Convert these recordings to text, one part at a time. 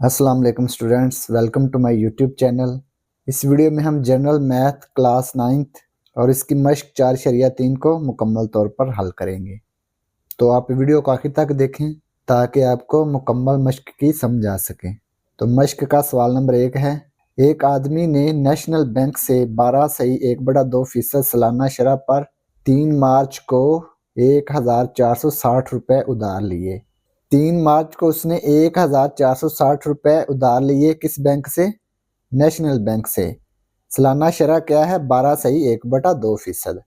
अस्सलाम वालेकुम students, welcome to my YouTube channel. इस वीडियो में हम जनरल मैथ क्लास 9th और इसकी मश्क 4 को मुकम्मल तौर पर हल करेंगे। तो आप वीडियो को आखिर तक देखें ताकि आपको मुकम्मल मश्क की समझ आ सके। तो मश्क का सवाल नंबर 1 है, एक आदमी ने नेशनल बैंक से 12.1/2% सालाना शरह पर 3 मार्च को 1460 रुपये उधार लिए। 3 मार्च को उसने 1460 रुपये उधार लिए किस बैंक से? नेशनल बैंक से। सालाना शरह क्या है? 12.1/2%।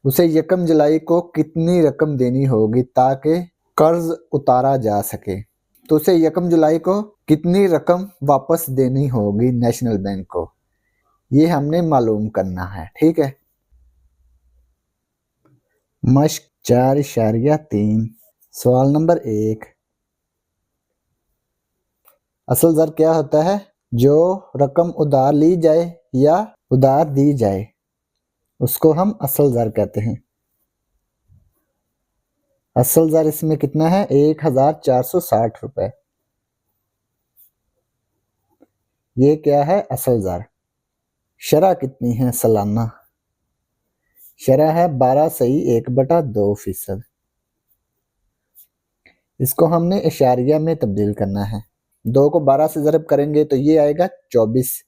उसे यकम जुलाई को कितनी रकम देनी होगी ताकि कर्ज उतारा जा सके? तो उसे यकम जुलाई को कितनी रकम वापस देनी होगी नेशनल बैंक को, ये हमने मालूम करना है। ठीक है। मश्क 4.3 सवाल नंबर 1, असल ज़र क्या होता है? जो रकम उधार ली जाए या उधार दी जाए उसको हम असल ज़र कहते हैं। असल ज़र इसमें कितना है? 1460 रुपये। ये क्या है? असल ज़र। शरह कितनी है सालाना? शरह है 12.1/2%। इसको हमने इशारिया में तब्दील करना है। 2 को 12 से ज़रब करेंगे तो ये आएगा 24।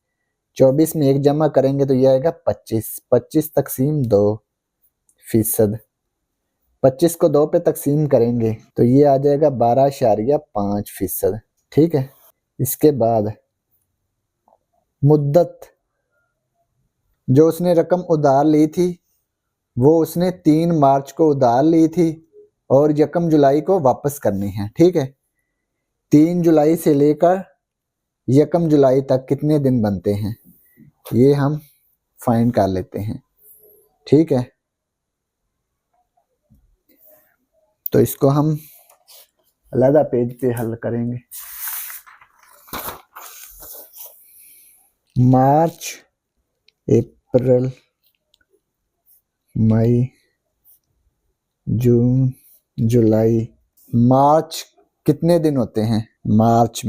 24 में 1 जमा करेंगे तो ये आएगा 25। 25 तकसीम 2%। 25 को 2 पे तकसीम करेंगे तो ये आ जाएगा 12.5%। ठीक है। इसके बाद मुद्दत, जो उसने रकम उधार ली थी वो उसने 3 मार्च को उधार ली थी और यकम जुलाई को वापस करनी है। ठीक है। 3 जुलाई से लेकर यकम जुलाई तक कितने दिन बनते हैं ये हम फाइंड कर लेते हैं। ठीक है। तो इसको हम अलग पेज पे हल करेंगे। मार्च, अप्रैल, मई, जून, जुलाई। मार्च कितने दिन होते हैं? मार्च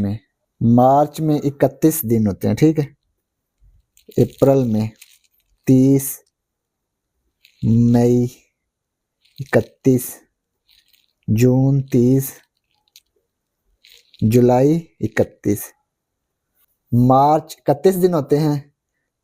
में 31 दिन होते हैं। ठीक है। अप्रैल में 30, मई 31, जून 30, जुलाई 31। मार्च 31 दिन होते हैं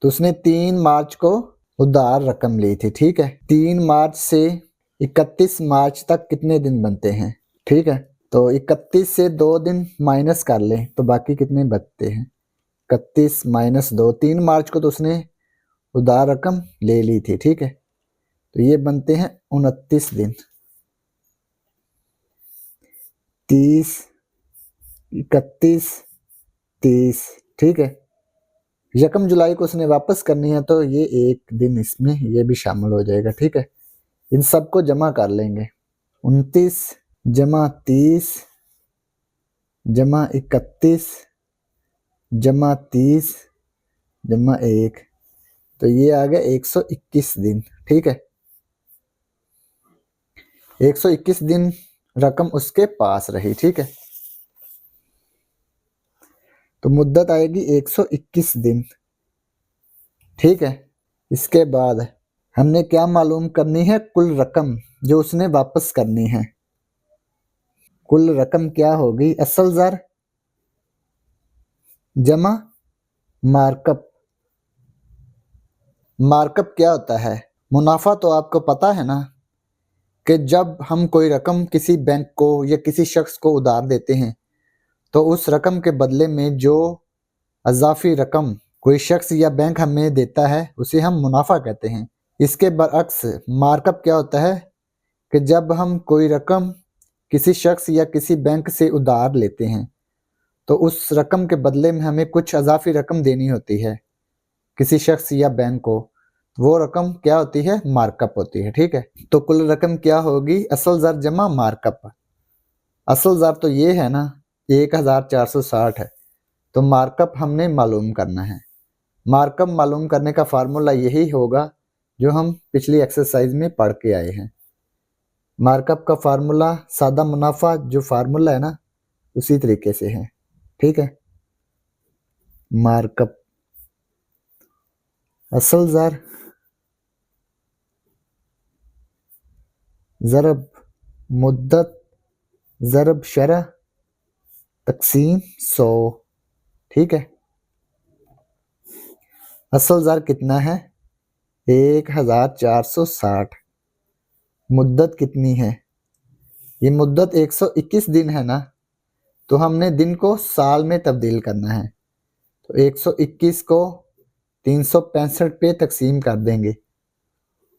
तो उसने 3 मार्च को उधार रकम ली थी। ठीक है। 3 मार्च से 31 मार्च तक कितने दिन बनते हैं? ठीक है। तो 31 से 2 दिन माइनस कर लें तो बाकी कितने बचते हैं? 31 माइनस 2। 3 मार्च को तो उसने उधार रकम ले ली थी। ठीक है। तो ये बनते हैं 29 दिन। 30, 31, 30। ठीक है। यकम जुलाई को उसने वापस करनी है तो ये 1 दिन इसमें ये भी शामिल हो जाएगा। ठीक है। इन सबको जमा कर लेंगे। 29 जमा 30 जमा 31 जमा 30 जमा 1 तो ये आ गया 121 दिन। ठीक है। 121 दिन रकम उसके पास रही। ठीक है। तो मुद्दत आएगी 121 दिन। ठीक है। इसके बाद हमने क्या मालूम करनी है? कुल रकम जो उसने वापस करनी है। कुल रकम क्या होगी? असल ज़र जमा मार्कअप। मार्कअप क्या होता है? मुनाफा तो आपको पता है ना कि जब हम कोई रकम किसी बैंक को या किसी शख्स को उधार देते हैं तो उस रकम के बदले में जो अज़ाफ़ी रकम कोई शख्स या बैंक हमें देता है उसे हम मुनाफा कहते हैं। इसके बरअक्स मार्कअप क्या होता है कि जब हम कोई रकम किसी शख्स या किसी बैंक से उधार लेते हैं तो उस रकम के बदले में हमें कुछ अज़ाफ़ी रकम देनी होती है किसी शख्स या बैंक को, वो रकम क्या होती है? मार्कअप होती है। ठीक है। तो कुल रकम क्या होगी? असल ज़र जमा मार्कअप। असल ज़र तो ये है ना 1460 है तो मार्कअप हमने मालूम करना है। मार्कअप मालूम करने का फार्मूला यही होगा जो हम पिछली एक्सरसाइज में पढ़ के आए हैं। मार्कअप का फार्मूला सादा मुनाफा जो फार्मूला है ना उसी तरीके से है। ठीक है। मार्कअप असल ज़र ज़रब मुद्दत ज़रब शरह तकसीम 100। ठीक है, असल ज़र कितना है 1460। मुद्दत कितनी है, ये मुद्दत 121 दिन है ना, तो हमने दिन को साल में तब्दील करना है। तो 121 को 365 पे तकसीम कर देंगे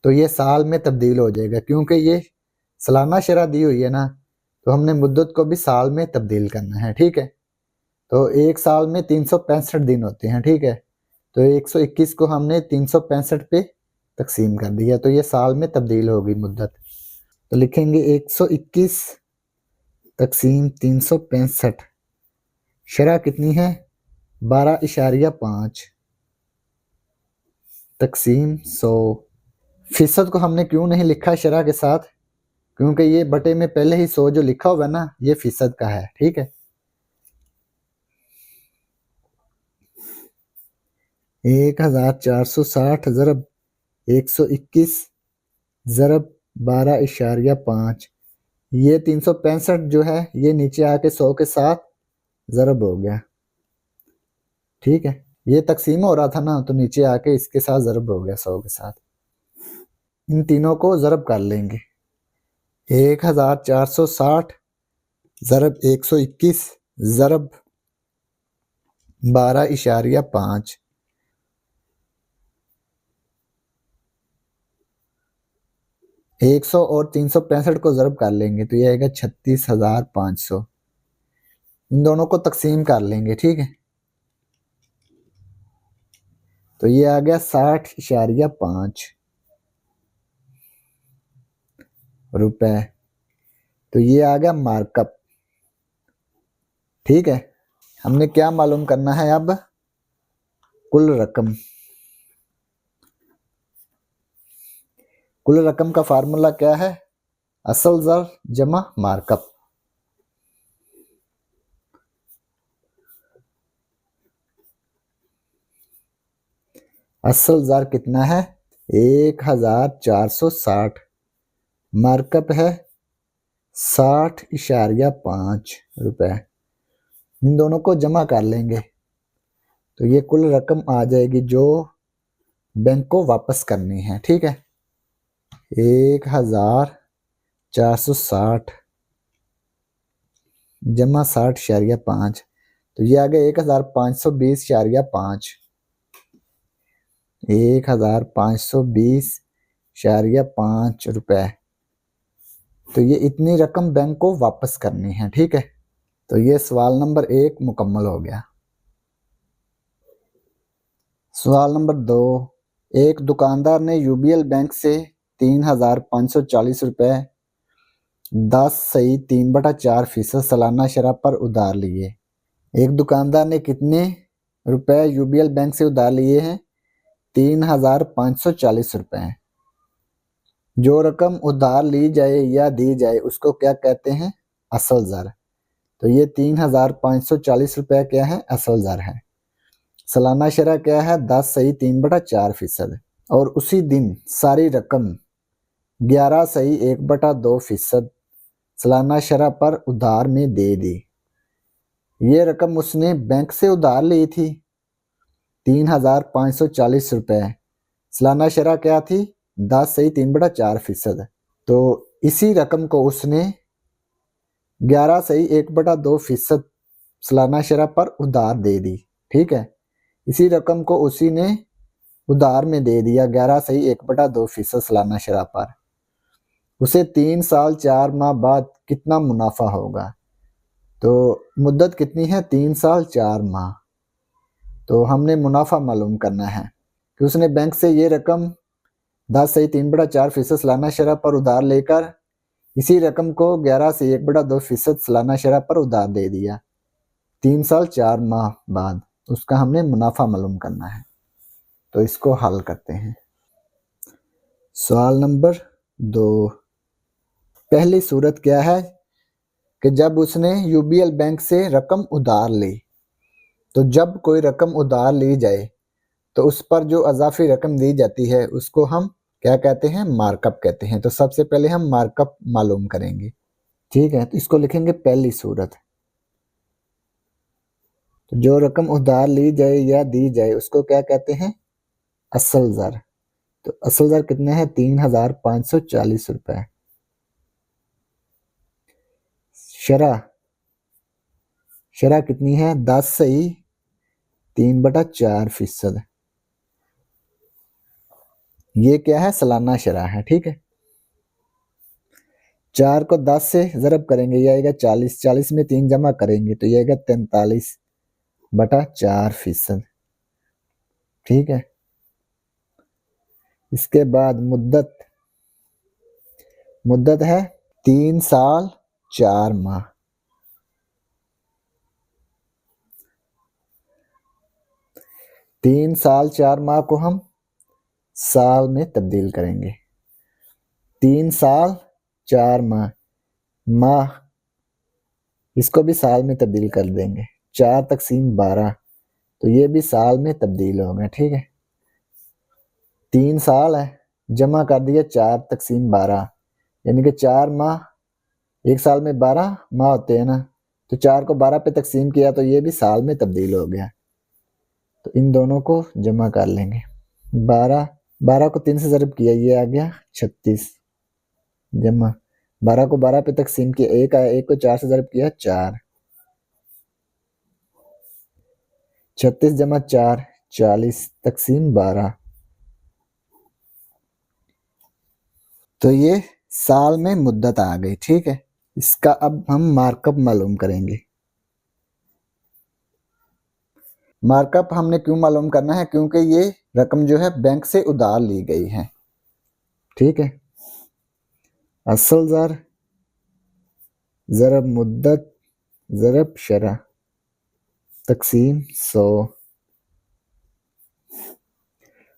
तो ये साल में तब्दील हो जाएगा, क्योंकि ये सालाना शरह दी हुई है ना, तो हमने मुद्दत को भी साल में तब्दील करना है। ठीक है, तो एक साल में 365 दिन होते हैं। ठीक है, तो 121 को हमने 365 पे तकसीम कर दिया तो ये साल में तब्दील होगी मुद्दत। तो लिखेंगे 121 तकसीम 365, शरह कितनी है 12.5 तकसीम 100। फीसद को हमने क्यों नहीं लिखा शरह के साथ, क्योंकि ये बटे में पहले ही 100 जो लिखा हुआ है ना, ये फीसद का है। ठीक है, 1460 ज़रब 121 ज़रब 12.5, ये 365 जो है ये नीचे आके 100 के साथ ज़रब हो गया। ठीक है, ये तकसीम हो रहा था ना, तो नीचे आके इसके साथ ज़रब हो गया 100 के साथ। इन तीनों को ज़रब कर लेंगे, 1460 ज़रब 121 ज़रब 12.5, 100 और 365 को ज़रब कर लेंगे तो ये आएगा 36,500। इन दोनों को तकसीम कर लेंगे। ठीक है, तो ये आ गया 60.5 रुपए, तो ये आ गया मार्कअप। ठीक है, हमने क्या मालूम करना है अब, कुल रकम। कुल रकम का फार्मूला क्या है, असल ज़र जमा मार्कअप। असल ज़र कितना है 1460, मार्कअप है 60.5 रुपए। इन दोनों को जमा कर लेंगे तो ये कुल रकम आ जाएगी जो बैंक को वापस करनी है। ठीक है, 1460 जमा 60.5, तो ये आ गया 1520.5, 1520.5 रुपए। तो ये इतनी रकम बैंक को वापस करनी है। ठीक है, तो ये सवाल नंबर 1 मुकम्मल हो गया। सवाल नंबर 2, एक दुकानदार ने यूबीएल बैंक से 3,540 रुपए 10.3/4% सालाना शरह पर उधार लिए। एक दुकानदार ने कितने रुपए यूबीएल बैंक से उधार लिए हैं 3,540 रुपए। जो रकम उधार ली जाए या दी जाए उसको क्या कहते हैं, असल ज़र। तो ये 3,540 रुपए क्या है, असल ज़र है। सालाना शरह क्या है 10.3/4%, और उसी दिन सारी रकम 11.1/2% सालाना शरह पर उधार में दे दी। ये रकम उसने बैंक से उधार ली थी 3,540 रुपए, सालाना शरह क्या थी 10.3/4%। तो इसी रकम को उसने 11.1/2% सालाना शरह पर उधार दे दी। ठीक है, इसी रकम को उसी ने उधार में दे दिया 11.1/2% सालाना शरह पर। उसे 3 साल 4 माह बाद कितना मुनाफा होगा। तो मुद्दत कितनी है 3 साल 4 माह, तो हमने मुनाफा मालूम करना है कि उसने बैंक से ये रकम 10.3/4% सालाना शरह पर उधार लेकर इसी रकम को 11.1/2% सालाना शरह पर उधार दे दिया 3 साल 4 माह बाद, उसका हमने मुनाफा मालूम करना है। तो इसको हल करते हैं। सवाल नंबर 2, पहली सूरत क्या है कि जब उसने यूबीएल बैंक से रकम उधार ली तो जब कोई रकम उधार ली जाए तो उस पर जो अज़ाफ़ी रकम दी जाती है उसको हम क्या कहते हैं? मार्कअप कहते हैं। तो सबसे पहले हम मार्कअप मालूम करेंगे, ठीक है। तो इसको लिखेंगे पहली सूरत। तो जो रकम उधार ली जाए या दी जाए उसको क्या कहते हैं? असल ज़र। तो असल ज़र कितने हैं? 3,540 रुपए। शरह, शरह कितनी है? 10 सही 3/4%। ये क्या है? सालाना शरह है, ठीक है। 4 को 10 से ज़रब करेंगे, ये आएगा 40, 40 में 3 जमा करेंगे तो ये आएगा 43/4%, ठीक है। इसके बाद मुद्दत, मुद्दत है 3 साल 4 माह। तीन साल 4 माह को हम साल में तब्दील करेंगे। 3 साल 4 माह, माह इसको भी साल में तब्दील कर देंगे। 4/12 तो ये भी साल में तब्दील हो गया, ठीक है। 3 साल है, जमा कर दिया 4/12 यानी कि 4 माह, एक साल में 12 माह होते हैं ना, तो 4 को 12 पे तकसीम किया तो ये भी साल में तब्दील हो गया। तो इन दोनों को जमा कर लेंगे। 12 को 3 से ज़रब किया, ये आ गया 36, जमा 12 को 12 पे तकसीम किया, एक आया, एक को 4 से ज़रब किया 4, 36 जमा 4 40 तकसीम 12। तो ये साल में मुद्दत आ गई, ठीक है। इसका अब हम मार्कअप मालूम करेंगे। मार्कअप हमने क्यों मालूम करना है? क्योंकि ये रकम जो है बैंक से उधार ली गई है, ठीक है। असल ज़र ज़रब मुद्दत ज़रब शरह तकसीम 100।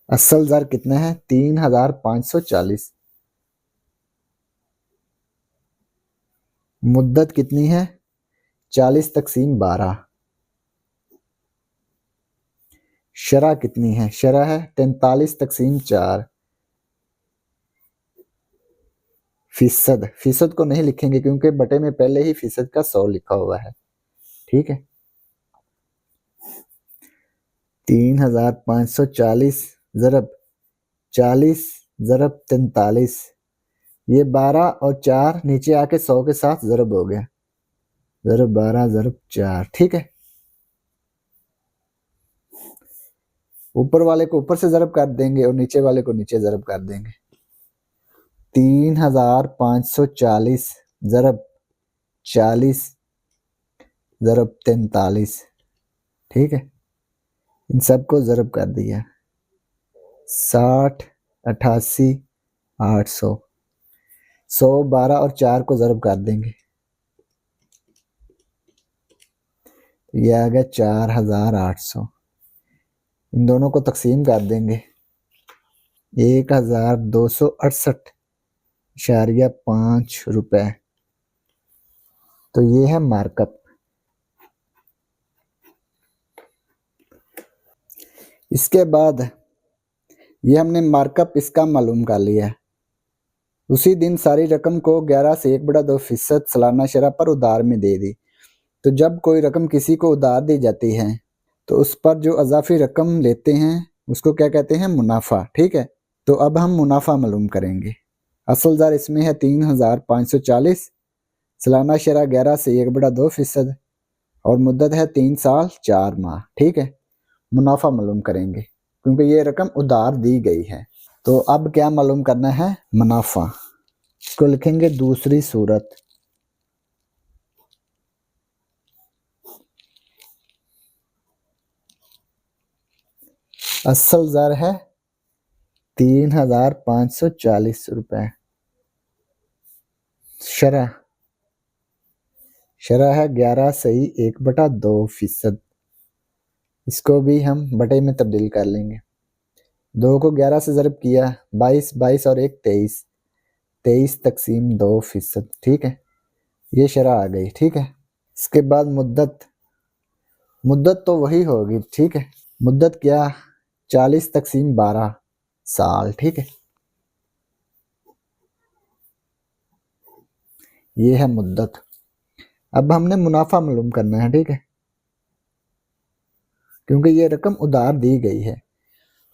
असल ज़र कितना है? 3,540। मुद्दत कितनी है? 40/12। शरह कितनी है? शरह है 43/4। फीसद, फीसद को नहीं लिखेंगे क्योंकि बटे में पहले ही फीसद का 100 लिखा हुआ है, ठीक है। 3,540 ज़रब 40 ज़रब 43, ये 12 और 4 नीचे आके 100 के साथ ज़रब हो गया, ज़रब 12 ज़रब 4, ठीक है। ऊपर वाले को ऊपर से ज़रब कर देंगे और नीचे वाले को नीचे ज़रब कर देंगे। 3,540 ज़रब 40 ज़रब 43, ठीक है। इन सबको ज़रब कर दिया, 60 88 800, 100 12 और 4 को ज़रब कर देंगे, ये आ गया 4,800। इन दोनों को तकसीम कर देंगे, 1,268.5 रुपए। तो ये है मार्कअप। इसके बाद ये हमने मार्कअप इसका मालूम कर लिया है। उसी दिन सारी रकम को 11 से 1/2% सालाना शरह पर उधार में दे दी। तो जब कोई रकम किसी को उधार दी जाती है तो उस पर जो अज़ाफ़ी रकम लेते हैं उसको क्या कहते हैं? मुनाफा, ठीक है। तो अब हम मुनाफा मालूम करेंगे। असल ज़र इसमें है 3,540, सालाना शरह 11 से 1/2% और मुद्दत है 3 साल 4 माह, ठीक है। मुनाफा मालूम करेंगे क्योंकि ये रकम उधार दी गई है। तो अब क्या मालूम करना है? मुनाफा। इसको लिखेंगे दूसरी सूरत। असल ज़र है 3,540 रुपए। शरह, शरह है 11 सही 1/2%। इसको भी हम बटे में तब्दील कर लेंगे। 2 को 11 से ज़रब किया, 22 22 और 1 23, 23 तकसीम 2%, ठीक है। ये शरह आ गई, ठीक है। इसके बाद मुद्दत, मुद्दत तो वही होगी, ठीक है। मुद्दत क्या, 40/12 साल, ठीक है। ये है मुद्दत। अब हमने मुनाफा मालूम करना है, ठीक है, क्योंकि ये रकम उधार दी गई है।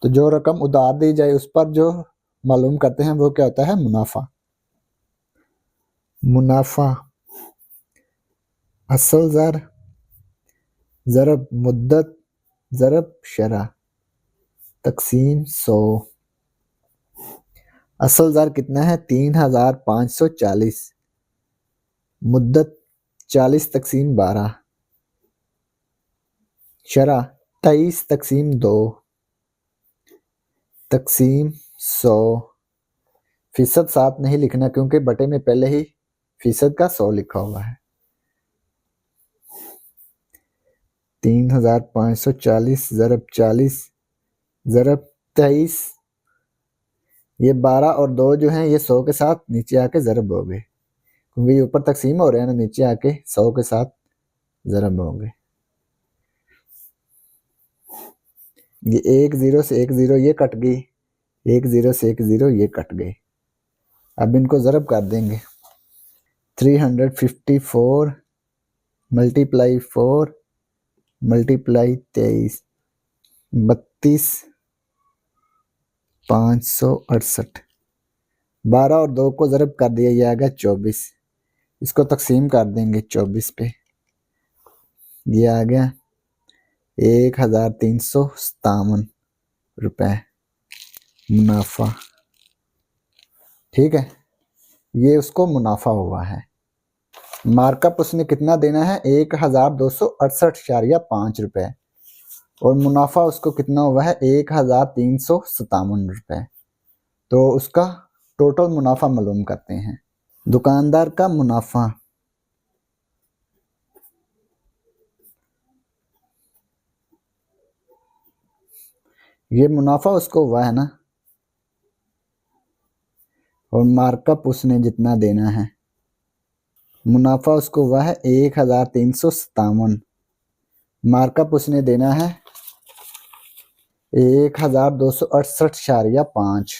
तो जो रकम उधार दी जाए उस पर जो मालूम करते हैं वो क्या होता है, मुनाफा। मुनाफा असल ज़र ज़रब मुद्दत ज़रब शरह तकसीम 100। असल ज़र कितना है, 3540। मुद्दत 40/12। शरह 23/2 तकसीम 100। फीसद साथ नहीं लिखना क्योंकि बटे में पहले ही फीसद का 100 लिखा हुआ है। 3540 ज़रब 40 ज़रब 23। ये 12 और 2 जो हैं ये 100 के साथ नीचे आके ज़रब हो गए, क्योंकि ये ऊपर तकसीम हो रहे हैं ना, नीचे आके 100 के साथ ज़रब हो गए। ये 1 0 से 1 0 ये कट गई, 1 0 से 1 0 ये कट गए। अब इनको ज़रब कर देंगे। 354 मल्टीप्लाई 4 मल्टीप्लाई 23 32,568। 12 और 2 को ज़रब कर दिया, ये आ गया 24। इसको तकसीम कर देंगे 24 पे, ये आ गया 1357 रुपये मुनाफा, ठीक है। ये उसको मुनाफा हुआ है। मार्कअप उसने कितना देना है, 1268.5 रुपये, और मुनाफा उसको कितना हुआ है, 1357 रुपये। तो उसका टोटल मुनाफा मालूम करते हैं। दुकानदार का मुनाफा, ये मुनाफा उसको हुआ है ना, और मार्कअप उसने जितना देना है, मुनाफा उसको हुआ है 1357। मार्कअप उसने देना है 1268.5।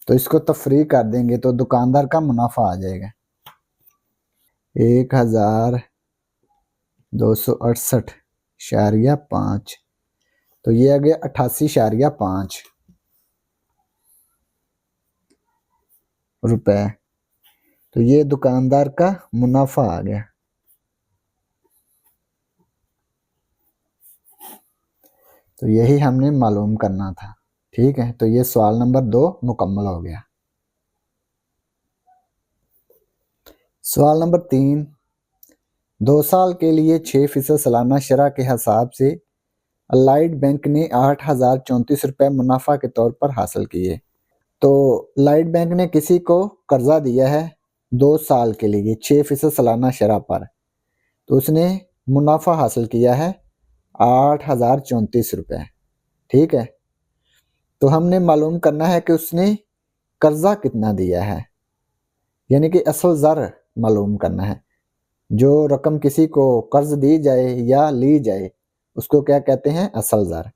तो इसको तफरी कर देंगे तो दुकानदार का मुनाफा आ जाएगा 1268.5। तो ये आ गया 88.5 रुपये। तो ये दुकानदार का मुनाफा आ गया। तो यही हमने मालूम करना था, ठीक है। तो ये सवाल नंबर 2 मुकम्मल हो गया। सवाल नंबर 3, 2 साल के लिए 6% सालाना शरह के हिसाब से अलाइड बैंक ने 8,034 रुपये मुनाफा के तौर पर हासिल किए। तो अलाइड बैंक ने किसी को कर्जा दिया है 2 साल के लिए 6% सालाना शरह पर, तो उसने मुनाफा हासिल किया है 8,034 रुपये, ठीक है। तो हमने मालूम करना है कि उसने कर्जा कितना दिया है, यानी कि असल ज़र मालूम करना है। जो रकम किसी को कर्ज दी जाए या ली जाए उसको क्या कहते हैं, असल ज़र।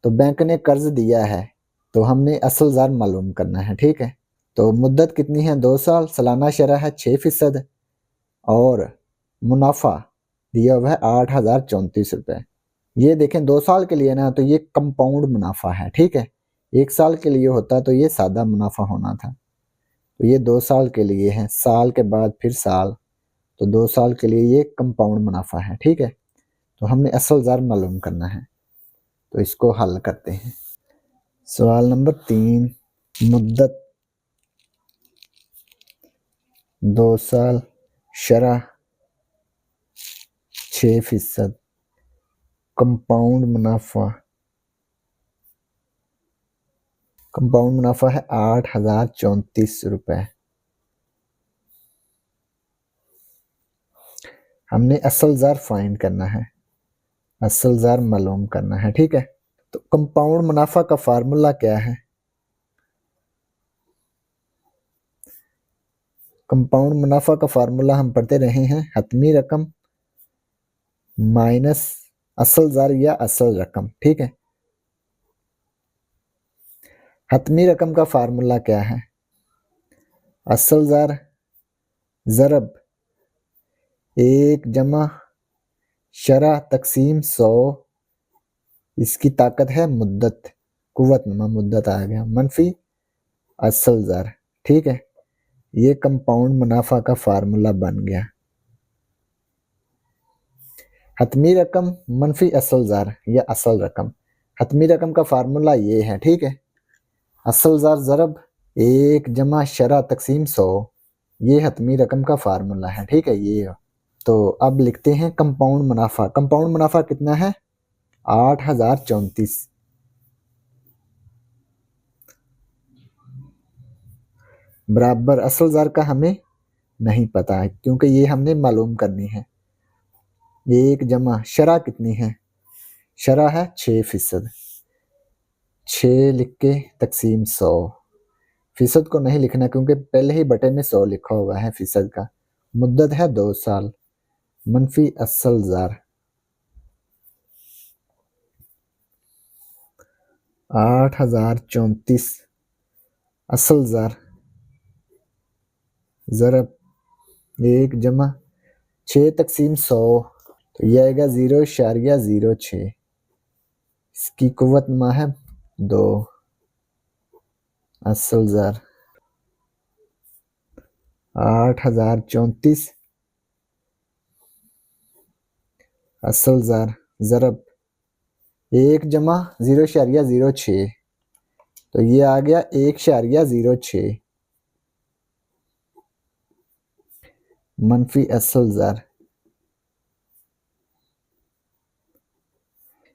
तो बैंक ने कर्ज दिया है तो हमने असल ज़र मालूम करना है, ठीक है। तो मुद्दत कितनी है, 2 साल, सालाना शरह है 6% और मुनाफा दिया हुआ है 8,034 रुपये। ये देखें 2 साल के लिए ना, तो ये कंपाउंड मुनाफा है, ठीक है। 1 साल के लिए होता तो ये सादा मुनाफा होना था। तो ये 2 साल के लिए है, साल के बाद फिर साल, तो 2 साल के लिए ये कंपाउंड मुनाफा है, ठीक है। तो हमने असल ज़र मालूम करना है, तो इसको हल करते हैं। सवाल नंबर 3, मुद्दत 2 साल, शरह 6%, कंपाउंड मुनाफा है 8,034 रुपये। हमने असल ज़र फाइंड करना है, असल ज़र मालूम करना है, ठीक है। तो कंपाउंड मुनाफा का फार्मूला क्या है, कंपाउंड मुनाफा का फार्मूला हम पढ़ते रहे हैं, हतमी रकम माइनस असल ज़र या असल रकम। ठीक है, हतमी रकम का फार्मूला क्या है? असल ज़र ज़रब 1 जमा शरह तकसीम 100, इसकी ताकत है मुद्दत, कुव्वत नमा मुद्दत आ गया, मनफी असल ज़र। ठीक है, ये कंपाउंड मुनाफा का फार्मूला बन गया। हतमी रकम मनफी असल ज़र या असल रकम, हतमी रकम का फार्मूला ये है। ठीक है, असल ज़र ज़रब 1 जमा शरह तकसीम 100, ये हतमी रकम का फार्मूला है। ठीक है, ये तो अब लिखते हैं कंपाउंड मुनाफा। कंपाउंड मुनाफा कितना है? 8034 बराबर असल ज़र का हमें नहीं पता है क्योंकि ये हमने मालूम करनी है। 1 जमा शरह कितनी है? शरह है 6%, 6 लिख के तकसीम 100, फीसद को नहीं लिखना क्योंकि पहले ही बटे में 100 लिखा हुआ है फीसद का। मुद्दत है 2 साल, मनफी असल ज़र 8034 असल ज़र ज़रब 1 जमा 6 तकसीम 100, तो यह आएगा 0.06, इसकी कुव्वत नमा है 2, असल ज़र 8034 असल ज़र ज़रब 1 जमा 0.06, तो ये आ गया 1.06 मनफी असल ज़र,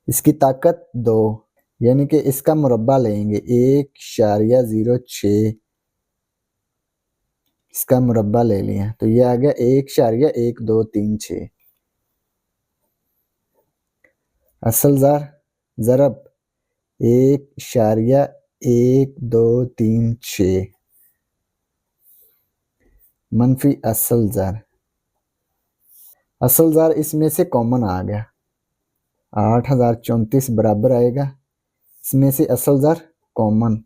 इसकी ताकत 2, यानी कि इसका मुरब्बा लेंगे 1.06, इसका मुरब्बा ले लिया तो ये आ गया 1.1236 असल ज़र ज़रब 1.1236 मनफी असल ज़र। असल ज़र इसमें से कॉमन आ गया, 8034 बराबर आएगा, इसमें से असल ज़र कॉमन,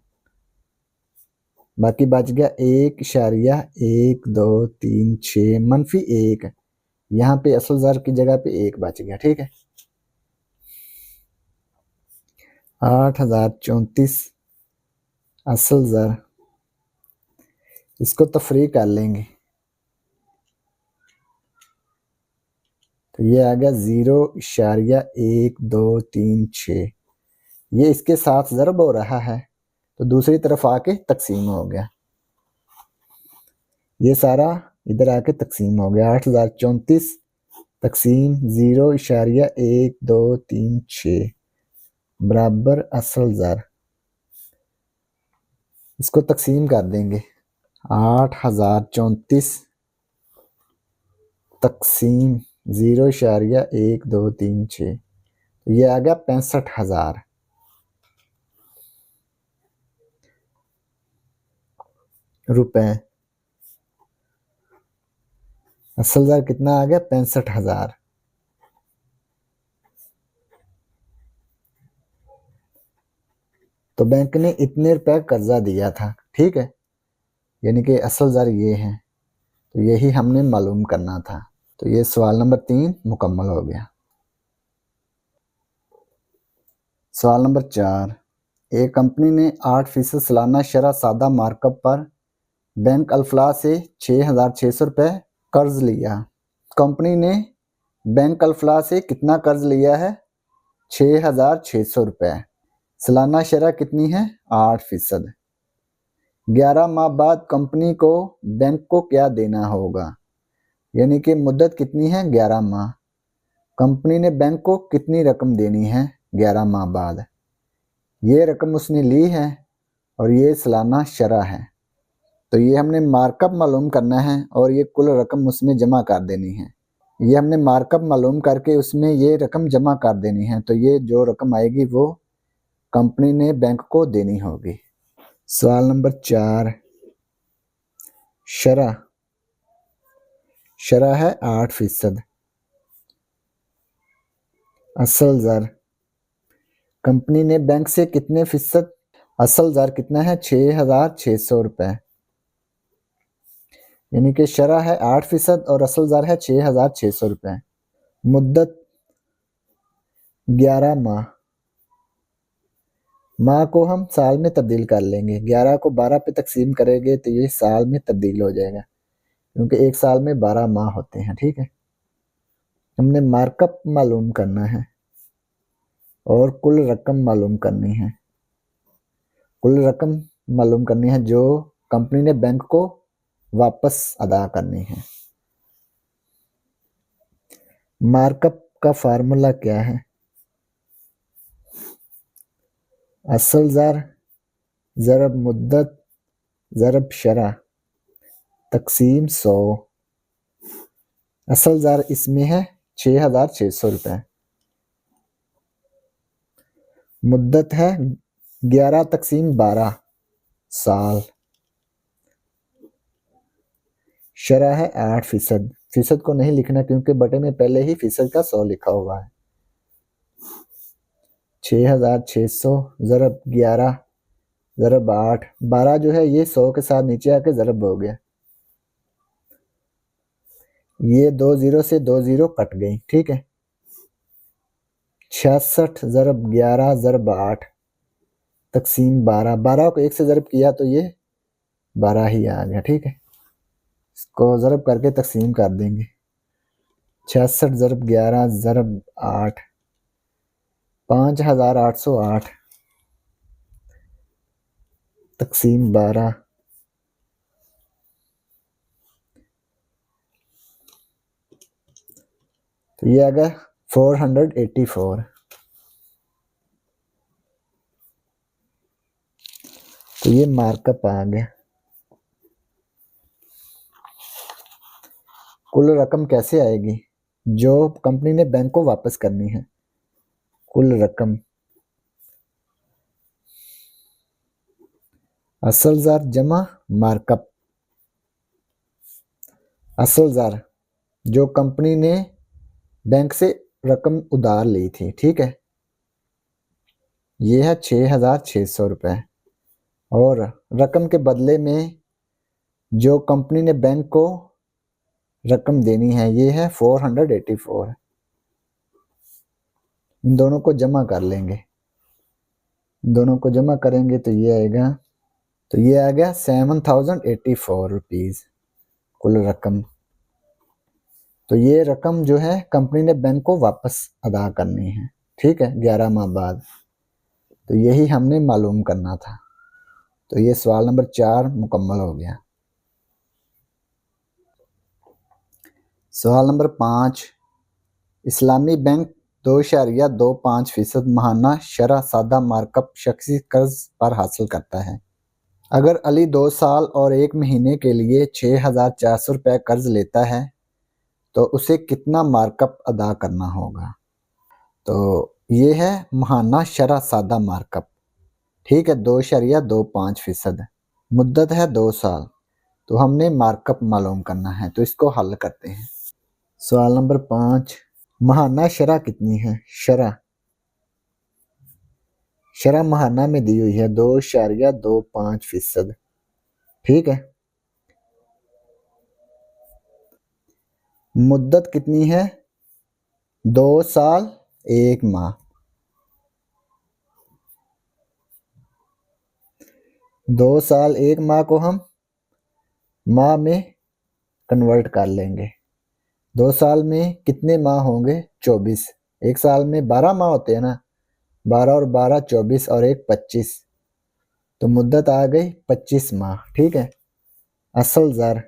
बाकी बच गया 1.1236 मनफी 1, यहाँ पे असल ज़र की जगह पे 1 बच गया। ठीक है, 8034 असल ज़र, इसको तफरीक कर लेंगे तो ये आ गया 0.1236, ये इसके साथ ज़रब हो रहा है तो दूसरी तरफ आके तकसीम हो गया, ये सारा इधर आके तकसीम हो गया, 8034 तकसीम 0.1236 बराबर असल ज़र। इसको तकसीम कर देंगे, 8034 तकसीम 0.1236, तो ये आ गया 65,000 रुपए। असल ज़र कितना आ गया? 65,000। तो बैंक ने इतने रुपए कर्जा दिया था। ठीक है, यानी कि असल ज़र ये है, तो यही हमने मालूम करना था। तो ये सवाल नंबर 3 मुकम्मल हो गया। सवाल नंबर 4, एक कंपनी ने 8% सालाना शरह सादा मार्कअप पर बैंक अल्फला से 6,600 रुपये कर्ज लिया। कंपनी ने बैंक अल्फला से कितना कर्ज लिया है? 6,600 रुपये। सालाना शरह कितनी है? 8%। 11 माह बाद कंपनी को बैंक को क्या देना होगा? यानी कि मुद्दत कितनी है? 11 माह। कंपनी ने बैंक को कितनी रकम देनी है 11 माह बाद? ये रकम उसने ली है और ये सालाना शरह है, तो ये हमने मार्कअप मालूम करना है और ये कुल रकम उसमें जमा कर देनी है। ये हमने मार्कअप मालूम करके उसमें ये रकम जमा कर देनी है, तो ये जो रकम आएगी वो कंपनी ने बैंक को देनी होगी। सवाल नंबर 4, शरह शरह है 8%। असल ज़र, कंपनी ने बैंक से कितने फीसद, असल ज़र कितना है 6,600 रुपये, यानी कि शरह है 8% और असल ज़र है 6,600 रुपये। मुद्दत 11 माह, माह को हम साल में तब्दील कर लेंगे, 11 को 12 पे तकसीम करेंगे तो ये साल में तब्दील हो जाएगा, क्योंकि एक साल में 12 माह होते हैं। ठीक है, हमने मार्कअप मालूम करना है और कुल रकम मालूम करनी है। कुल रकम मालूम करनी है जो कंपनी ने बैंक को वापस अदा करनी है। मार्कअप का फार्मूला क्या है, असल ज़र ज़रब मुद्दत ज़रब शरह तकसीम 100। असल ज़र इसमें है 6,600 रुपये, मुद्दत है 11 तकसीम 12 साल, शरह है 8%। फीसद को नहीं लिखना क्योंकि बटे में पहले ही फीसद का 100 लिखा हुआ है। 6,600 ज़रब 11 ज़रब 8, 12 जो है ये 100 के साथ नीचे आके ज़रब हो गया, ये 2 0 से 2 0 कट गई। ठीक है, 66 ज़रब 11 ज़रब 8 तकसीम 12, 12 को 1 से ज़रब किया तो ये 12 ही आ गया। ठीक है, इसको ज़रब करके तकसीम कर देंगे, 66 ज़रब 11 ज़रब 8 5,808 तकसीम 12, तो ये आ गया 484। तो ये मार्कअप आ गया। कुल रकम कैसे आएगी जो कंपनी ने बैंक को वापस करनी है, कुल रकम असल ज़र जमा मार्कअप। असल ज़र जो कंपनी ने बैंक से रकम उधार ली थी, ठीक है, ये है 6,600 रुपये, और रकम के बदले में जो कंपनी ने बैंक को रकम देनी है ये है 484। इन दोनों को जमा कर लेंगे, दोनों को जमा करेंगे तो ये आएगा, तो ये आ गया 7,084 रुपीज़ कुल रकम। तो ये रकम जो है कंपनी ने बैंक को वापस अदा करनी है। ठीक है, 11 माह बाद। तो यही हमने मालूम करना था। तो ये सवाल नंबर 4 मुकम्मल हो गया। सवाल नंबर 5, इस्लामी बैंक 2.25% माहाना शरह सादा मार्कअप शख्सी कर्ज पर हासिल करता है। अगर अली 2 साल और 1 महीने के लिए 6,400 रुपये कर्ज लेता है तो उसे कितना मार्कअप अदा करना होगा। तो ये है माहाना शरह सादा मार्कअप। ठीक है, 2.25%, मुद्दत है 2 साल। तो हमने मार्कअप मालूम करना है, तो इसको हल करते हैं। सवाल नंबर 5, माहाना शरह कितनी है। शरह माहाना में दी हुई है 2.25%। ठीक है, मुद्दत कितनी है 2 साल 1 माह। 2 साल 1 माह को हम माह में कन्वर्ट कर लेंगे। 2 साल में कितने माह होंगे 24। एक साल में 12 माह होते हैं ना, 12 और 12 24 और 1 25। तो मुद्दत आ गई 25 माह। ठीक है, असल ज़र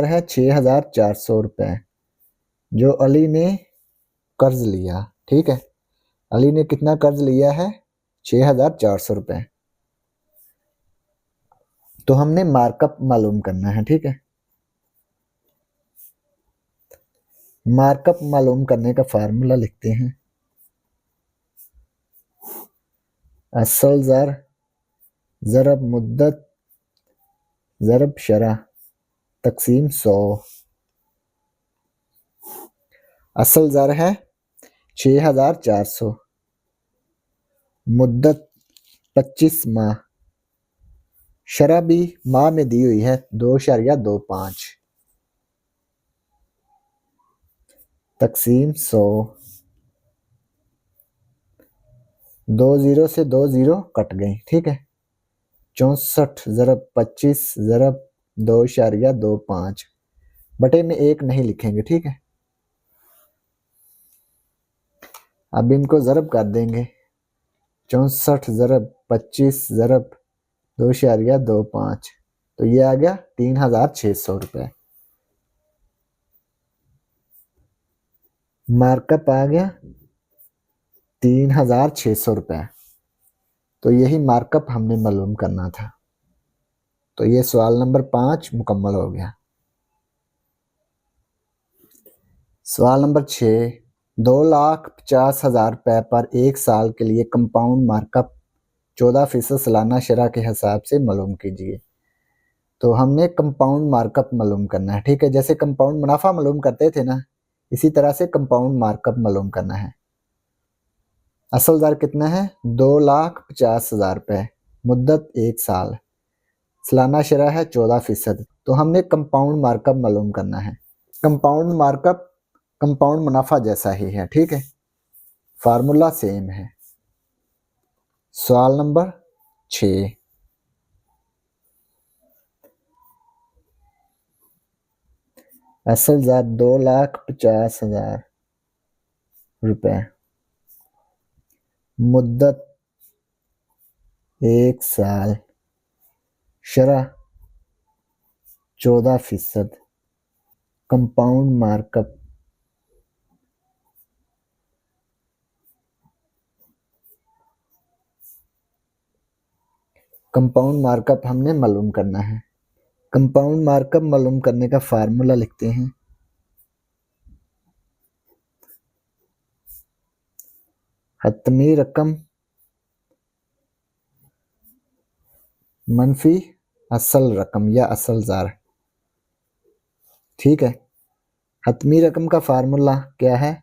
है 6,400 रुपये जो अली ने कर्ज लिया। ठीक है, अली ने कितना कर्ज लिया है 6,400 रुपये। तो हमने मार्कअप मालूम करना है। ठीक है, मार्कअप मालूम करने का फार्मूला लिखते हैं, असल ज़र ज़रब मुद्दत ज़रब शरह तकसीम 100। असल ज़र है 6400, मुद्दत 25 माह, शरह भी माह में दी हुई है 2.25, तकसीम 100। 2 जीरो से 2 जीरो कट गई, ठीक है। 64 ज़रब 25 ज़रब 2.25 बटे में 1 नहीं लिखेंगे, ठीक है। अब इनको ज़रब कर देंगे। 64 ज़रब 25 ज़रब 2.25, तो ये आ गया 3600 रुपये। मार्कअप आ गया 3600 रुपये। तो यही मार्कअप हमने मालूम करना था। तो ये सवाल नंबर 5 मुकम्मल हो गया। सवाल नंबर 6, 2,50,000 रुपये पर 1 साल के लिए कंपाउंड मार्कअप 14% सालाना शरह के हिसाब से मालूम कीजिए। तो हमने कंपाउंड मार्कअप मालूम करना है, ठीक है। जैसे कंपाउंड मुनाफा मालूम करते थे ना, इसी तरह से कंपाउंड मार्कअप मालूम करना है। असल दर कितना है? 2,50,000 रुपये, मुद्दत 1 साल, सालाना शरह है 14%। तो हमने कंपाउंड मार्कअप मालूम करना है। कंपाउंड मार्कअप कंपाउंड मुनाफा जैसा ही है, ठीक है, फार्मूला सेम है। सवाल नंबर 6, असल ज़र 2,50,000 रुपये, मुद्दत 1 साल, शरह 14%, कंपाउंड मार्कअप हमने मालूम करना है। कंपाउंड मार्कअप मालूम करने का फार्मूला लिखते हैं। हतमी रकम मनफी असल रकम या असल ज़र, ठीक है। हतमी रकम का फार्मूला क्या है?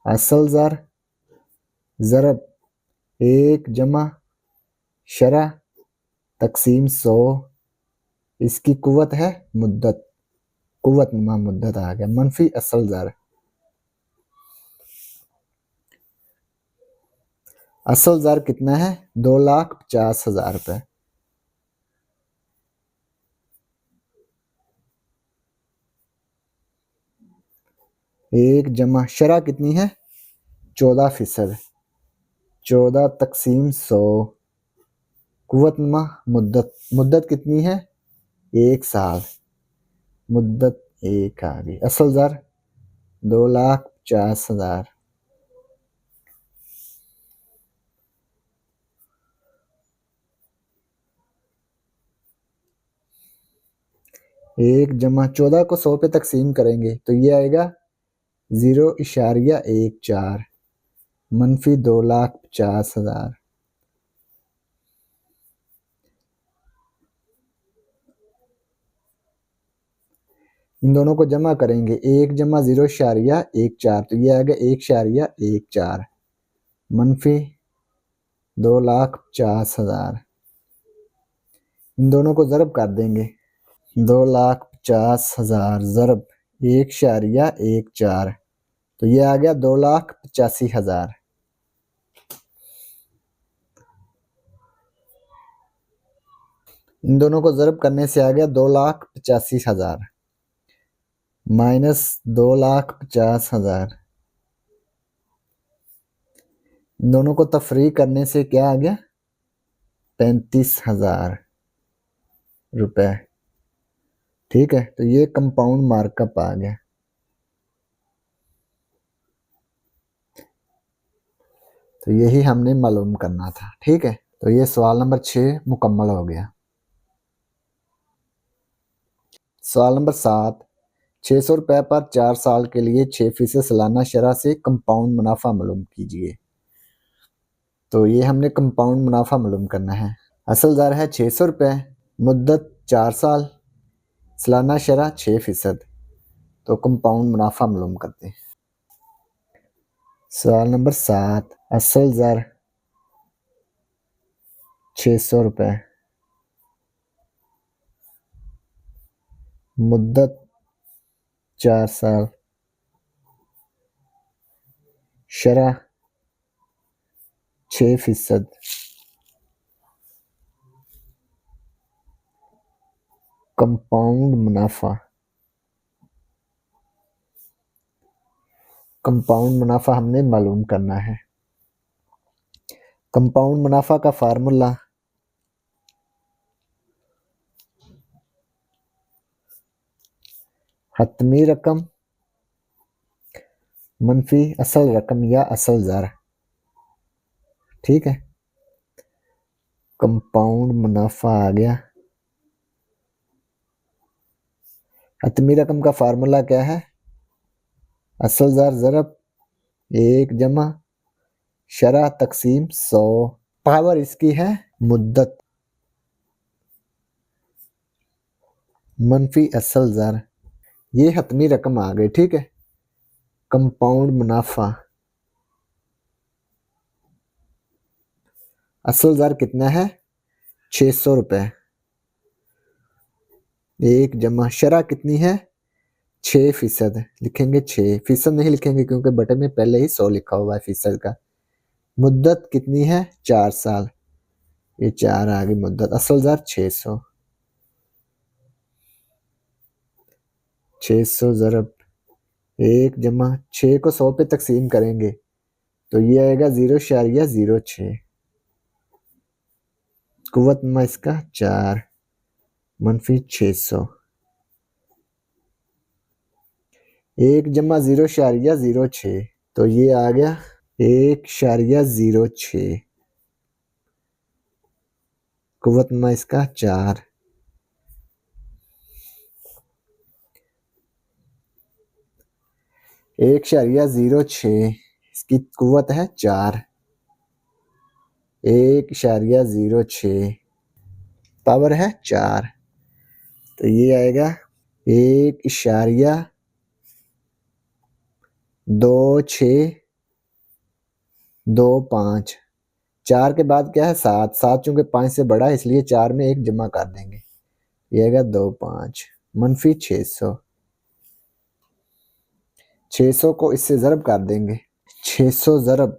असल ज़र ज़रब 1 जमा शरह तकसीम 100, इसकी कुव्वत है मुद्दत, कुव्वत नुमा मुद्दत आ गया, मनफी असल ज़र। असल ज़र कितना है? 2,50,000 रुपये। एक जमा शरह कितनी है? 14%, 14 तकसीम 100, कुव्वत नुमा मुद्दत, मुद्दत कितनी है? 1 साल, मुद्दत 1 आ गई। असल ज़र 2,50,000, एक जमा 14 को 100 पे तकसीम करेंगे तो ये आएगा 0.14 मनफी 2,50,000। इन दोनों को जमा करेंगे, 1 जमा 0.14, तो ये आएगा 1.14 मनफी 2,50,000। इन दोनों को ज़रब कर देंगे, 2,50,000 ज़रब 1.14, तो ये आ गया 2,85,000। इन दोनों को ज़रब करने से आ गया 2,85,000 माइनस 2,50,000। इन दोनों को तफरी करने से क्या आ गया? 35,000 रुपये, ठीक है। तो ये कंपाउंड मार्कअप आ गया। तो यही हमने मालूम करना था, ठीक है। तो ये सवाल नंबर 6 मुकम्मल हो गया। सवाल नंबर 7, 600 रुपये पर 4 साल के लिए 6% सालाना शरह से कंपाउंड मुनाफा मालूम कीजिए। तो ये हमने कंपाउंड मुनाफा मालूम करना है। असल ज़र है 600 रुपये, मुद्दत 4 साल, सालाना शरह 6%। तो कंपाउंड मुनाफा मालूम करते हैं। सवाल नंबर 7, असल ज़र 600 रुपये, मुद्दत 4 साल, शरह 6%, कंपाउंड मुनाफा। कंपाउंड मुनाफा हमने मालूम करना है। कंपाउंड मुनाफा का फार्मूला हतमी रकम मनफी असल रकम या असल ज़र। ठीक है, कंपाउंड मुनाफा आ गया। हतमी रकम का फार्मूला क्या है? असल ज़र ज़रब 1 जमा शरह तकसीम 100। पावर इसकी है मुद्दत मनफी असल ज़र। ये हतमी रकम आ गई। ठीक है, कंपाउंड मुनाफा असल ज़र कितना है? 600 रुपये। 1 जमा शरह कितनी है? 6%। लिखेंगे 6%, नहीं लिखेंगे क्योंकि बटन में पहले ही 100 लिखा हुआ है फीसद का। मुद्दत कितनी है? 4 साल। ये 4 आ गई मुद्दत। असल ज़र 600। 600 ज़रब 1 जमा 6 को 100 पे तकसीम करेंगे तो ये आएगा 0.06। कुव्वत में इसका 4 मनफी 600। 1 जमा 0.06 तो ये आ गया 1.06। कुव्वत में इसका 4। एक शरिया 06, इसकी कुव्वत है 4। 1.06 पावर है 4, तो ये आएगा 1.2625। 4 के बाद क्या है? 7। 7 चूंकि 5 से बड़ा है इसलिए 4 में 1 जमा कर देंगे। ये आएगा 25 मनफी 600। 600 को इससे ज़रब कर देंगे। 600 ज़रब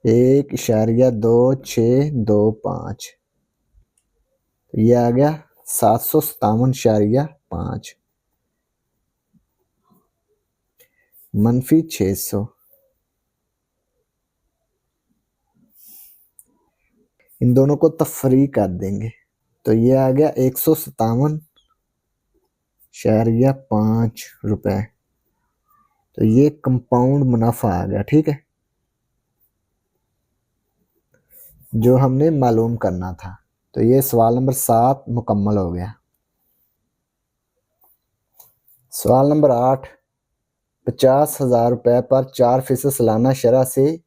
1.2625, ये आ गया 757.5 मनफी 600। इन दोनों को तफरी कर देंगे तो ये आ गया 157.5 रुपए। तो ये कंपाउंड मुनाफा आ गया। ठीक है, जो हमने मालूम करना था। तो ये सवाल नंबर 7 मुकम्मल हो गया। सवाल नंबर 8, 50,000 रुपये पर 4% सालाना शरह से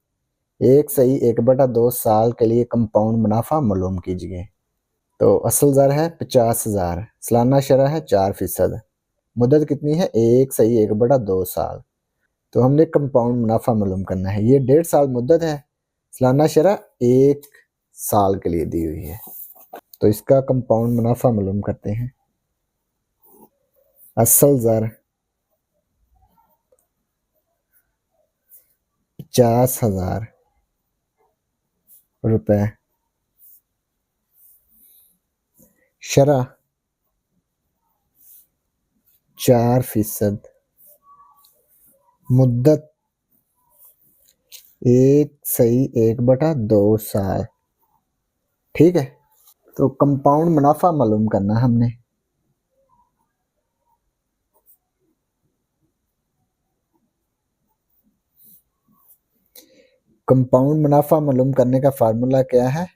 1/2 साल के लिए कंपाउंड मुनाफा मालूम कीजिए। तो असल ज़र है 50,000, सालाना शरह है 4%, मुद्दत कितनी है? 1/2 साल। तो हमने कंपाउंड मुनाफा मालूम करना है। ये 1.5 साल मुद्दत है, सालाना शरह 1 साल के लिए दी हुई है। तो इसका कंपाउंड मुनाफा मालूम करते हैं। असल ज़र 50,000 रुपये, शरह 4%, मुद्दत 1/2 साल। ठीक है, तो कंपाउंड मुनाफा मालूम करना हमने। कंपाउंड मुनाफा मालूम करने का फार्मूला क्या है?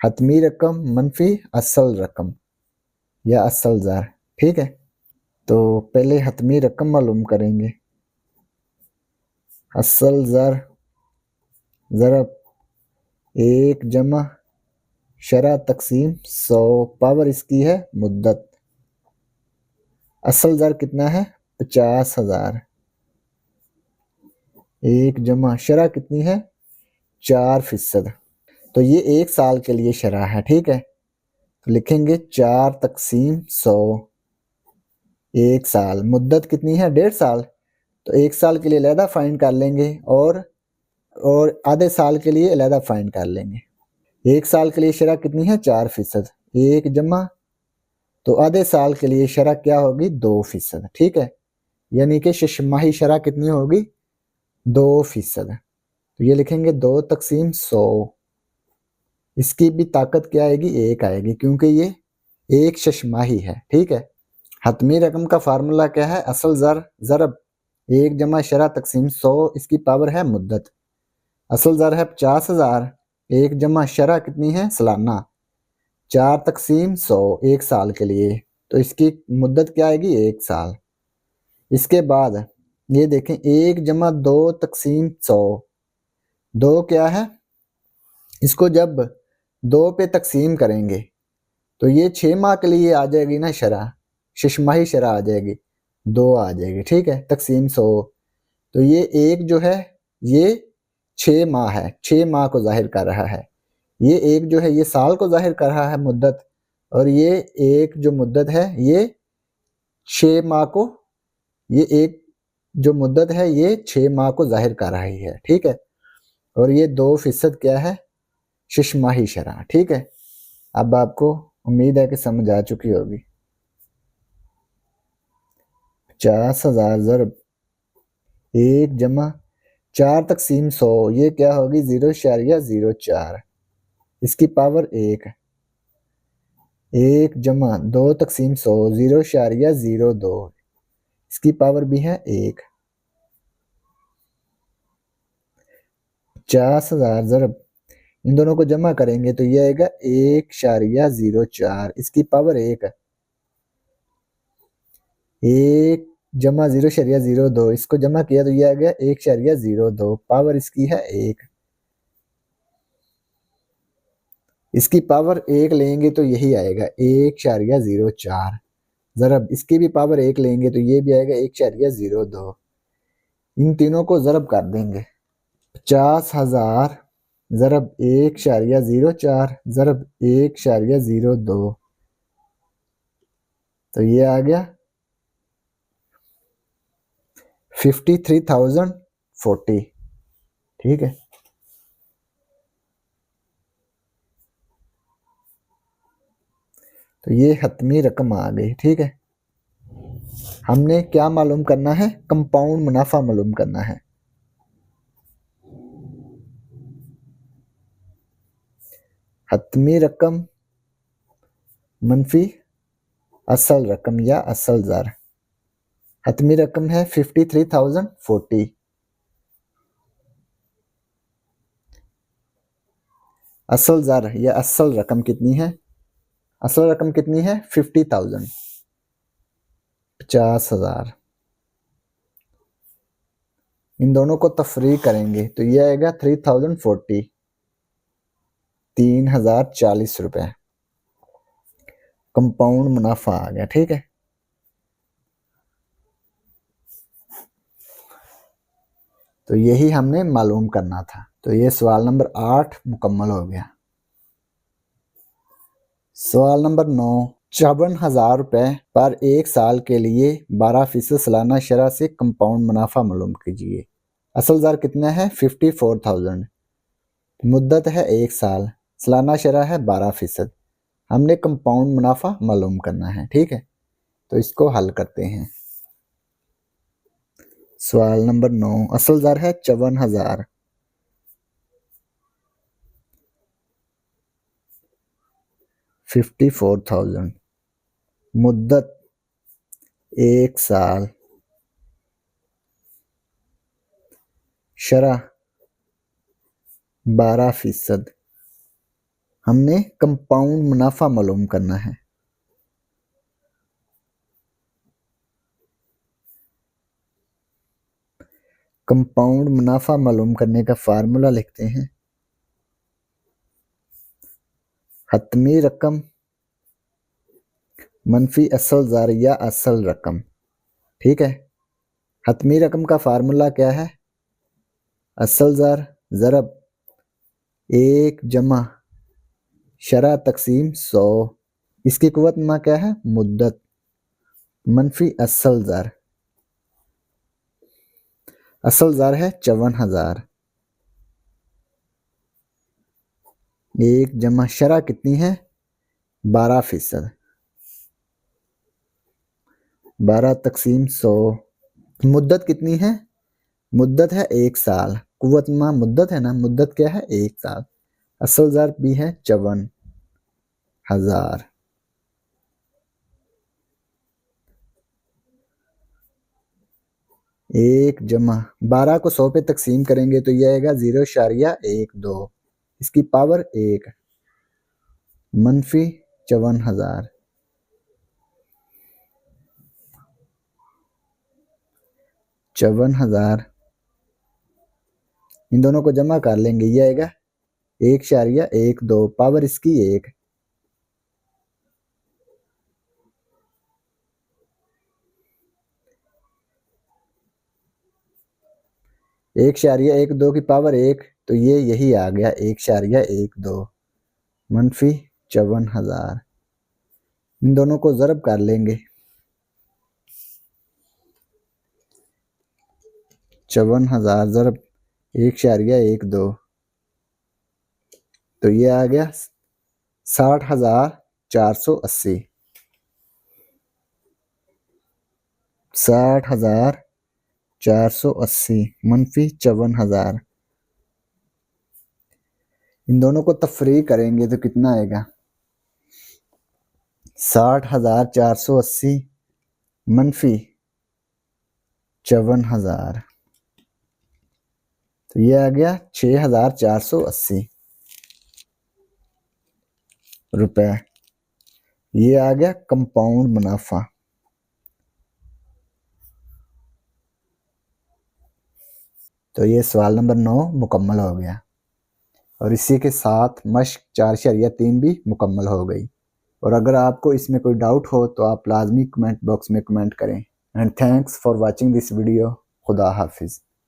हतमी रकम मनफी असल रकम या असल ज़र। ठीक है, तो पहले हतमी रकम मालूम करेंगे। असल ज़र ज़रब 1 जमा शरह तकसीम 100, पावर इसकी है मुद्दत। असल ज़र कितना है 50,000, 1 जमा शरह कितनी है 4%। तो ये 1 साल के लिए शरह है, ठीक है। तो लिखेंगे 4 तकसीम 100, 1 साल। मुद्दत कितनी है 1.5 साल, तो 1 साल के लिए अलहदा फाइंड कर लेंगे और आधे साल के लिए अलहदा फाइंड कर लेंगे। 1 साल के लिए शरह कितनी है 4%, 1 जमा, तो आधे साल के लिए शरह क्या होगी 2%, ठीक है। यानी कि शशमाही शरह कितनी होगी 2%। तो ये लिखेंगे 2 तकसीम 100, इसकी भी ताकत क्या आएगी 1 आएगी, क्योंकि ये 1 शशमाही है, ठीक है। हतमी रकम का फार्मूला क्या है, असल ज़र ज़रब 1 जमा शरह तकसीम 100, इसकी पावर है मुद्दत। असल ज़र है 50,000, 1 जमा शरह कितनी है सालाना 4 तकसीम 100, 1 साल के लिए, तो इसकी मुद्दत क्या आएगी 1 साल। इसके बाद ये देखें 1 जमा 2 तकसीम 100, 2 क्या है, इसको जब 2 पे तकसीम करेंगे तो ये 6 माह के लिए आ जाएगी ना शरह, शशमाही शरह आ जाएगी 2 आ जाएगी, ठीक है, तकसीम 100। तो ये 1 जो है ये 6 माह है, 6 माह को जाहिर कर रहा है। ये 1 जो है ये साल को जाहिर कर रहा है मुद्दत, और ये 1 जो मुद्दत है ये 6 माह को, ये 1 जो मुद्दत है ये 6 माह को जाहिर कर रही है, ठीक है। और ये 2% क्या है शशमाही शरह, ठीक है। अब आपको उम्मीद है कि समझ आ चुकी होगी। 50,000 ज़रब 1 जमा 4 तकसीम 100, ये क्या होगी 0.04, इसकी पावर 1, 1 जमा 2 तकसीम 100, 0.02, इसकी पावर भी है 1। 50,000 ज़रब इन दोनों को जमा करेंगे तो ये आएगा 1.04, इसकी पावर 1, 1 जमा 0.02, इसको जमा किया तो ये आ गया 1.02, पावर इसकी है 1। इसकी पावर 1 लेंगे तो यही आएगा 1.04, ज़रब इसकी भी पावर 1 लेंगे तो ये भी आएगा 1.02। इन तीनों को ज़रब कर देंगे। 50,000 ज़रब 1.04 ज़रब 1.02, तो ये आ गया 53,040, ठीक है। तो ये हतमी रकम आ गई, ठीक है। हमने क्या मालूम करना है, कंपाउंड मुनाफा मालूम करना है। हतमी रकम मनफी असल रकम या असल ज़र। हतमी रकम है 53,040, असल ज़र या असल रकम कितनी है, असल रकम कितनी है 50,000, 50,000। इन दोनों को तफरीक करेंगे तो ये आएगा 3,040, 3,040 रुपए कंपाउंड मुनाफा आ गया, ठीक है। तो यही हमने मालूम करना था। तो ये सवाल नंबर 8 मुकम्मल हो गया। सवाल नंबर 9, 54,000 रुपए पर 1 साल के लिए 12% सालाना शरह से कंपाउंड मुनाफा मालूम कीजिए। असल ज़र कितना है 54,000, मुद्दत है 1 साल, सालाना शरह है 12%। हमने कंपाउंड मुनाफा मालूम करना है, ठीक है। तो इसको हल करते हैं। सवाल नंबर 9, असल ज़र है 54,000, 54,000, मुद्दत 1 साल, शरह 12%। हमने कंपाउंड मुनाफा मालूम करना है। कंपाउंड मुनाफा मालूम करने का फार्मूला लिखते हैं। हतमी रकम, मनफी असल ज़र या असल रकम। ठीक है, हतमी रकम का फार्मूला क्या है? असल ज़र ज़रब 1 जमा शरह तकसीम 100। इसकी कुव्वत मा क्या है? मुद्दत। मनफी असल ज़र, असल ज़र है 54,000। 1 जमा शरह कितनी है? 12%। 12 तकसीम 100। मुद्दत कितनी है? मुद्दत है 1 साल। कुव्वत मा मुद्दत है ना, मुद्दत क्या है? 1 साल। असल ज़र भी है 54,000। 1 जमा 12 को 100 पे तकसीम करेंगे तो यह आएगा 0.12। इसकी पावर 1, मनफी 54,000। 54,000 इन दोनों को जमा कर लेंगे, यह आएगा 1.12। पावर इसकी 1। 1.12 की पावर 1, तो ये यही आ गया 1.12। मनफी 54,000। इन दोनों को ज़रब कर लेंगे। 54,000 ज़रब 1.12, तो ये आ गया 60,480। 60,480 मनफी 54,000। इन दोनों को तफरीक करेंगे तो कितना आएगा? 60,480 मनफी 54,000, तो ये आ गया 6,480 रुपए। ये आ गया कंपाउंड मुनाफा। तो ये सवाल नंबर 9 मुकम्मल हो गया और इसी के साथ मश्क 4.3 भी मुकम्मल हो गई। और अगर आपको इसमें कोई डाउट हो तो आप लाजमी कमेंट बॉक्स में कमेंट करें। And thanks for watching this video. खुदा हाफिज़।